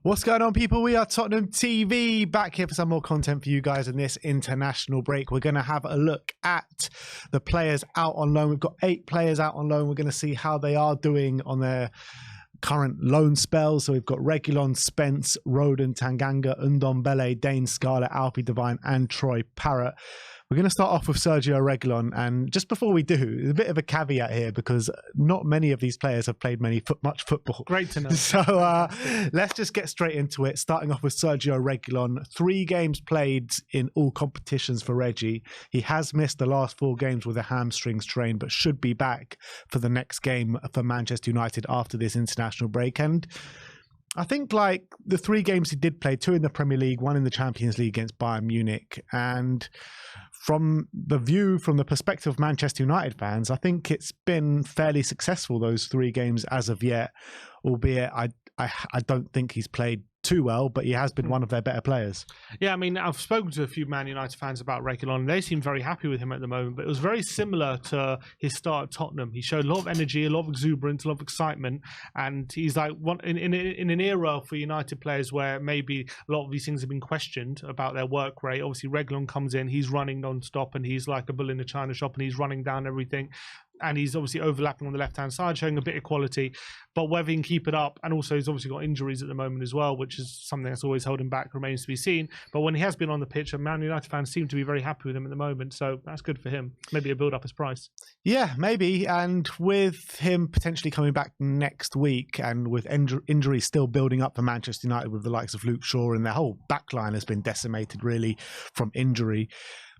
What's going on, people? We are Tottenham TV, back here for some more content for you guys in this international break. We're going to have a look at the players out on loan. We've got 8 players out on loan. We're going to see how they are doing on their current loan spells. So we've got Reguilon, Spence, Rhen, Tanganga, Donele, Dane, Scarlett, Alfie Devine, and Troy Parrott. We're going to start off with Sergio Reguilon, and just before we do, there's a bit of a caveat here because not many of these players have played much football. Great to know. So let's just get straight into it, starting off with Sergio Reguilon. 3 games played in all competitions for Reggie. He has missed the last 4 games with a hamstring strain, but should be back for the next game for Manchester United after this international break. And I think like the 3 games he did play, 2 in the Premier League, 1 in the Champions League against Bayern Munich. And from the perspective of Manchester United fans, I think it's been fairly successful, those 3 games as of yet, albeit I don't think he's played too well, but he has been one of their better players. Yeah, I mean, I've spoken to a few Man United fans about Reguilon, and they seem very happy with him at the moment, but it was very similar to his start at Tottenham. He showed a lot of energy, a lot of exuberance, a lot of excitement, and he's like in an era for United players where maybe a lot of these things have been questioned about their work rate. Obviously, Reguilon comes in, he's running non-stop, and he's like a bull in a china shop, and he's running down everything. And he's obviously overlapping on the left-hand side, showing a bit of quality. But whether he can keep it up, and also he's obviously got injuries at the moment as well, which is something that's always holding back, remains to be seen. But when he has been on the pitch, and Man United fans seem to be very happy with him at the moment, so that's good for him. Maybe a build up his price. Yeah, maybe. And with him potentially coming back next week, and with injuries still building up for Manchester United with the likes of Luke Shaw, and their whole backline has been decimated really from injury,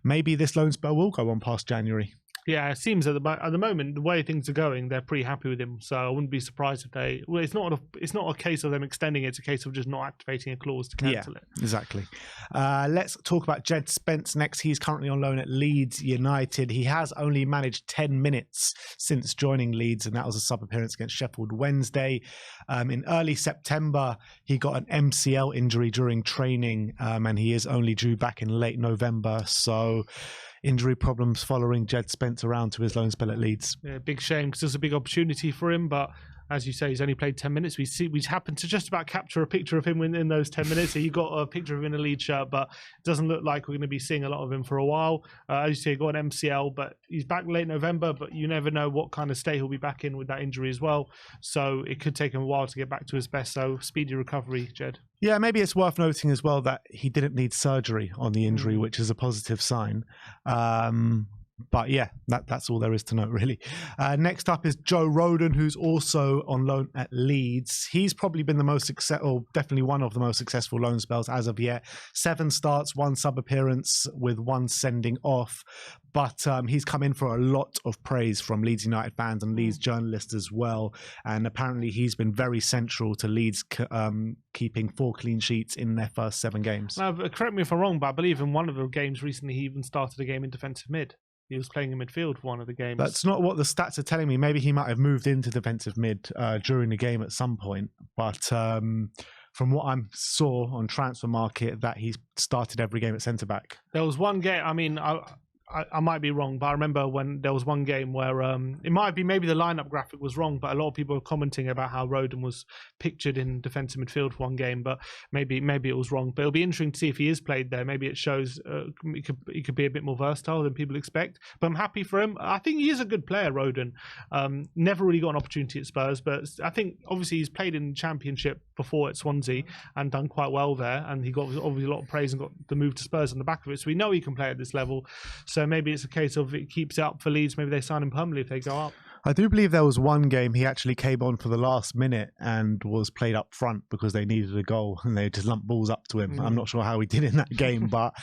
maybe this loan spell will go on past January. Yeah, it seems at the moment, the way things are going, they're pretty happy with him. So I wouldn't be surprised if they... Well, it's not a case of them extending it. It's a case of just not activating a clause to cancel it. Exactly. Let's talk about Jed Spence next. He's currently on loan at Leeds United. He has only managed 10 minutes since joining Leeds, and that was a sub-appearance against Sheffield Wednesday. In early September, he got an MCL injury during training, and he is only due back in late November. So injury problems following Jed Spence around to his loan spell at Leeds. Yeah, big shame because there's a big opportunity for him, but as you say, he's only played 10 minutes. We happened to just about capture a picture of him in those 10 minutes. So you got a picture of him in a Leeds shirt, but it doesn't look like we're going to be seeing a lot of him for a while. As you say, he got an MCL, but he's back late November, but you never know what kind of state he'll be back in with that injury as well. So it could take him a while to get back to his best. So speedy recovery, Jed. Yeah, maybe it's worth noting as well that he didn't need surgery on the injury, which is a positive sign. But yeah, that's all there is to note, really. Next up is Joe Rodon, who's also on loan at Leeds. He's probably been the most successful, definitely one of the most successful loan spells as of yet. 7 starts, 1 sub-appearance with 1 sending off. But he's come in for a lot of praise from Leeds United fans and Leeds journalists as well. And apparently he's been very central to Leeds keeping 4 clean sheets in their first 7 games. Now, correct me if I'm wrong, but I believe in one of the games recently he even started a game in defensive mid. He was playing in midfield for one of the games. That's not what the stats are telling me. Maybe he might have moved into defensive mid during the game at some point. But from what I saw on Transfer Market, that he started every game at centre-back. There was one game, I mean, I might be wrong, but I remember when there was one game where it might be maybe the lineup graphic was wrong, but a lot of people were commenting about how Rodon was pictured in defensive midfield for one game, but maybe it was wrong. But it'll be interesting to see if he is played there. Maybe it shows he could be a bit more versatile than people expect. But I'm happy for him. I think he is a good player, Rodon. Never really got an opportunity at Spurs, but I think obviously he's played in Championship before at Swansea and done quite well there, and he got obviously a lot of praise and got the move to Spurs on the back of it. So we know he can play at this level. So maybe it's a case of it keeps it up for Leeds. Maybe they sign him permanently if they go up. I do believe there was one game he actually came on for the last minute and was played up front because they needed a goal and they just lumped balls up to him. I'm not sure how he did in that game, but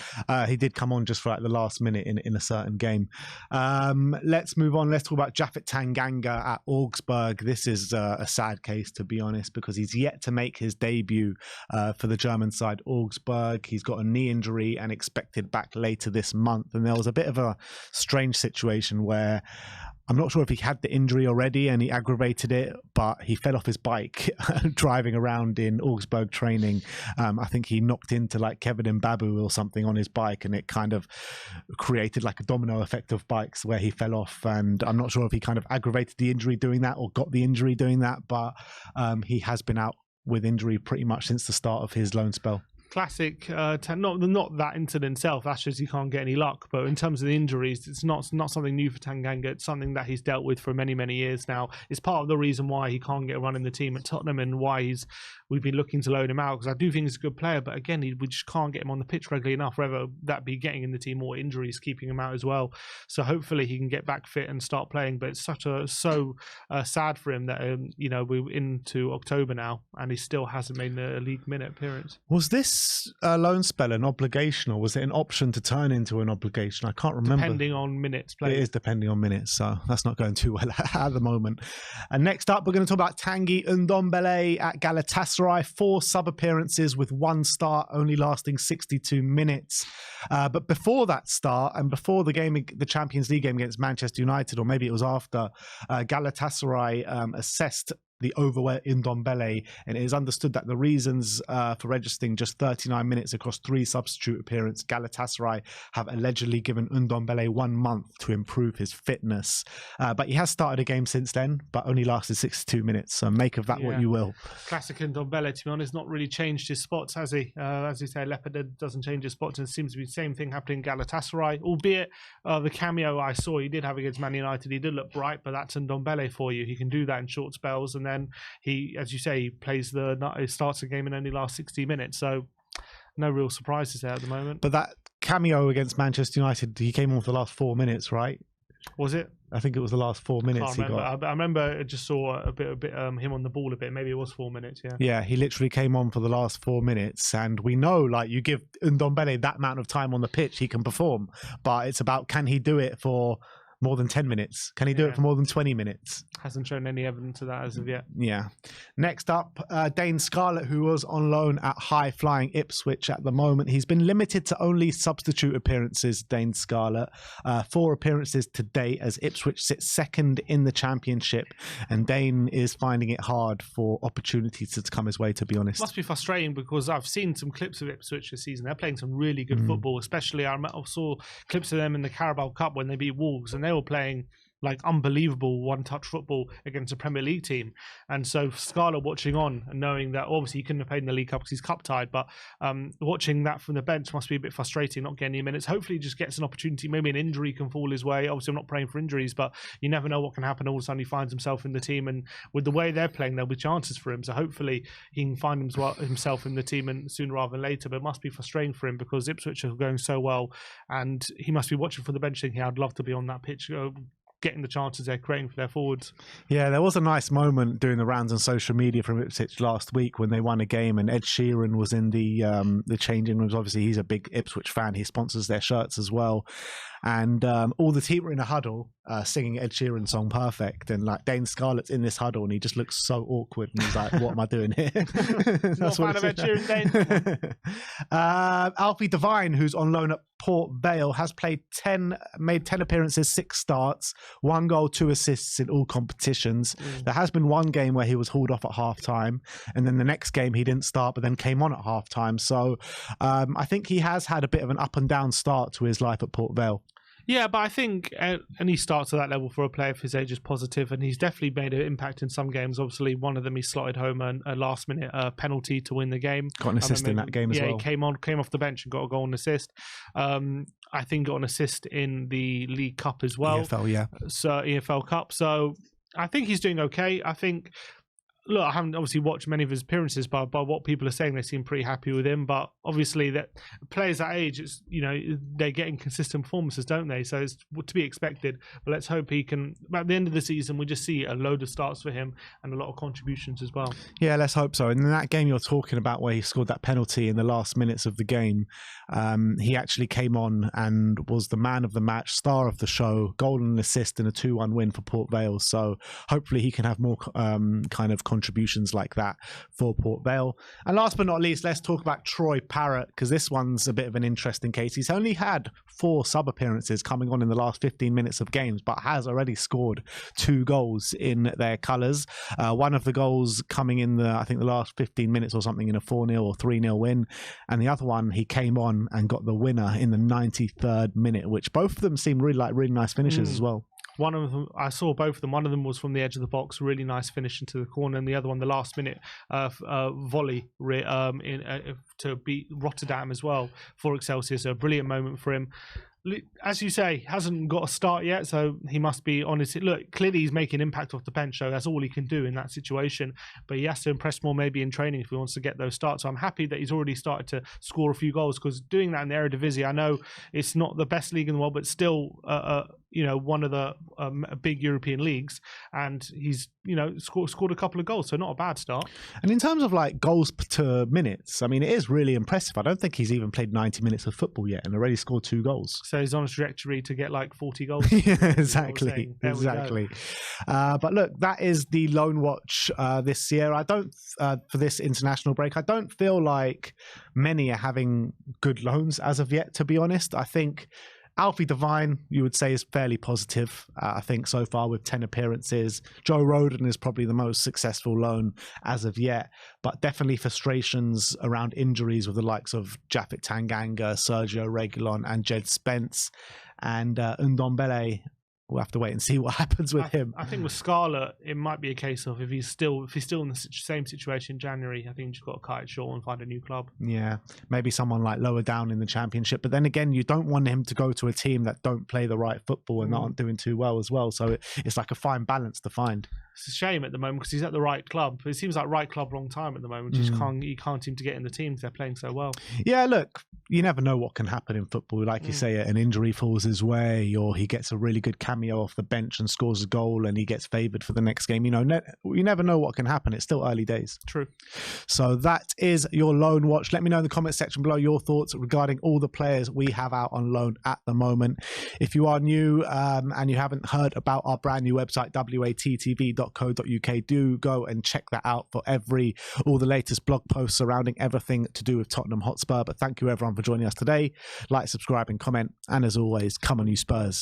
he did come on just for like the last minute in a certain game. Let's move on. Let's talk about Japhet Tanganga at Augsburg. This is a sad case, to be honest, because he's yet to make his debut for the German side, Augsburg. He's got a knee injury and expected back later this month. And there was a bit of a strange situation where I'm not sure if he had the injury already and he aggravated it, but he fell off his bike driving around in Augsburg training. I think he knocked into like Kevin Mbabu or something on his bike, and it kind of created like a domino effect of bikes where he fell off. And I'm not sure if he kind of aggravated the injury doing that or got the injury doing that, but he has been out with injury pretty much since the start of his loan spell. Classic, not that incident itself, that's just he can't get any luck, but in terms of the injuries, it's not something new for Tanganga. It's something that he's dealt with for many years now. It's part of the reason why he can't get a run in the team at Tottenham and why we've been looking to loan him out, because I do think he's a good player, but again, we just can't get him on the pitch regularly enough, whether that be getting in the team or injuries keeping him out as well. So hopefully he can get back fit and start playing, but it's so sad for him that we're into October now and he still hasn't made a league minute appearance. Was this loan spell an obligation, or was it an option to turn into an obligation? I can't remember. Depending on minutes played. It is depending on minutes, so that's not going too well at the moment. And next up, we're going to talk about Tanguy Ndombele at Galatasaray. 4 sub-appearances with 1 start, only lasting 62 minutes. But before that start, and before the Champions League game against Manchester United, or maybe it was after, Galatasaray assessed the overweight Ndombele, and it is understood that the reasons for registering just 39 minutes across 3 substitute appearances, Galatasaray have allegedly given Ndombele 1 month to improve his fitness. But he has started a game since then, but only lasted 62 minutes. So make of that what you will. Classic Ndombele, to be honest, not really changed his spots, has he? As you say, Leopard doesn't change his spots, and it seems to be the same thing happening in Galatasaray, albeit the cameo I saw he did have against Man United, he did look bright, but that's Ndombele for you. He can do that in short spells, and then he, as you say, he starts a game and only lasts 60 minutes. So no real surprises there at the moment. But that cameo against Manchester United, he came on for the last 4 minutes, right? Was it? I think it was the last 4 minutes he got. I remember I just saw a bit him on the ball a bit. Maybe it was 4 minutes, yeah. Yeah, he literally came on for the last 4 minutes. And we know, like, you give Ndombele that amount of time on the pitch, he can perform. But it's about, can he do it for more than 10 minutes? Can he do it for more than 20 minutes? Hasn't shown any evidence of that as of yet. Yeah. Next up, Dane Scarlett, who was on loan at high-flying Ipswich at the moment. He's been limited to only substitute appearances, Dane Scarlett. 4 appearances to date as Ipswich sits second in the Championship, and Dane is finding it hard for opportunities to come his way, to be honest. Must be frustrating, because I've seen some clips of Ipswich this season. They're playing some really good football, especially I saw clips of them in the Carabao Cup when they beat Wolves, and they were playing like unbelievable one-touch football against a Premier League team. And so Scarlett watching on and knowing that obviously he couldn't have played in the League Cup because he's cup-tied, but watching that from the bench must be a bit frustrating, not getting any minutes. Hopefully he just gets an opportunity. Maybe an injury can fall his way. Obviously I'm not praying for injuries, but you never know what can happen. All of a sudden he finds himself in the team, and with the way they're playing, there'll be chances for him. So hopefully he can find himself in the team, and sooner rather than later. But it must be frustrating for him because Ipswich are going so well, and he must be watching for the bench thinking, I'd love to be on that pitch, getting the chances they're creating for their forwards. Yeah, there was a nice moment doing the rounds on social media from Ipswich last week when they won a game, and Ed Sheeran was in the changing rooms. Obviously, he's a big Ipswich fan. He sponsors their shirts as well. And all the team were in a huddle singing Ed Sheeran's song Perfect, and like Dane Scarlett's in this huddle and he just looks so awkward, and he's like, what am I doing here? That's not a fan of Ed Sheeran, Dane. Alfie Devine, who's on loan at Port Vale, has made 10 appearances, 6 starts, 1 goal, 2 assists in all competitions. There has been 1 game where he was hauled off at half-time, and then the next game he didn't start but then came on at half-time. So I think he has had a bit of an up and down start to his life at Port Vale. Yeah, but I think any start to that level for a player of his age is positive, and he's definitely made an impact in some games. Obviously, one of them he slotted home a last-minute penalty to win the game. Got an assist in that game as well. Yeah, he came off the bench and got a goal and assist. I think got an assist in the League Cup as well. EFL, yeah. So EFL Cup. So I think he's doing okay. I think. Look, I haven't obviously watched many of his appearances, but by what people are saying, they seem pretty happy with him. But obviously, that players that age, it's, they're getting consistent performances, don't they? So it's to be expected. But let's hope he can. At the end of the season, we just see a load of starts for him and a lot of contributions as well. Yeah, let's hope so. And in that game you're talking about, where he scored that penalty in the last minutes of the game, he actually came on and was the man of the match, star of the show, goal and assist in a 2-1 win for Port Vale. So hopefully he can have more kind of contributions like that for Port Vale. And last but not least, let's talk about Troy Parrott, because this one's a bit of an interesting case. He's only had 4 sub appearances coming on in the last 15 minutes of games, but has already scored 2 goals in their colours. One of the goals coming in the last 15 minutes or something in a 4-0 or 3-0 win, and the other one he came on and got the winner in the 93rd minute, which both of them seem really nice finishes as well. One of them, I saw both of them. One of them was from the edge of the box, really nice finish into the corner, and the other one, the last minute volley to beat Rotterdam as well for Excelsior. So a brilliant moment for him. As you say, hasn't got a start yet, so he must be honest. Look, clearly he's making impact off the bench, so that's all he can do in that situation. But he has to impress more maybe in training if he wants to get those starts. So I'm happy that he's already started to score a few goals, because doing that in the Eredivisie, I know it's not the best league in the world, but still, one of the big European leagues, and he's scored a couple of goals, so not a bad start. And in terms of like goals to minutes, I mean, it is really impressive. I don't think he's even played 90 minutes of football yet and already scored 2 goals. So he's on a trajectory to get like 40 goals. Yeah, exactly. But look, that is the loan watch this year. I don't, for this international break, I don't feel like many are having good loans as of yet, to be honest. I think Alfie Devine, you would say, is fairly positive. I think so far with 10 appearances. Joe Rodon is probably the most successful loan as of yet, but definitely frustrations around injuries with the likes of Japhet Tanganga, Sergio Reguilon, and Jed Spence, and Ndombele. We'll have to wait and see what happens with him. I think with Scarlett, it might be a case of if he's still in the same situation in January, I think you've got to cut it short and find a new club. Yeah, maybe someone like lower down in the Championship. But then again, you don't want him to go to a team that don't play the right football and aren't doing too well as well. So it's like a fine balance to find. It's a shame at the moment because he's at the right club. It seems like right club, wrong time at the moment. You can't seem to get in the teams. They're playing so well. Yeah, look, you never know what can happen in football. Like you say, an injury falls his way, or he gets a really good cameo off the bench and scores a goal and he gets favoured for the next game. You never know what can happen. It's still early days. True. So that is your loan watch. Let me know in the comment section below your thoughts regarding all the players we have out on loan at the moment. If you are new and you haven't heard about our brand new website, WeAreTottenhamTV.co.uk, do go and check that out for all the latest blog posts surrounding everything to do with Tottenham Hotspur. But thank you everyone for joining us today. Like, subscribe and comment, and as always, come on you Spurs.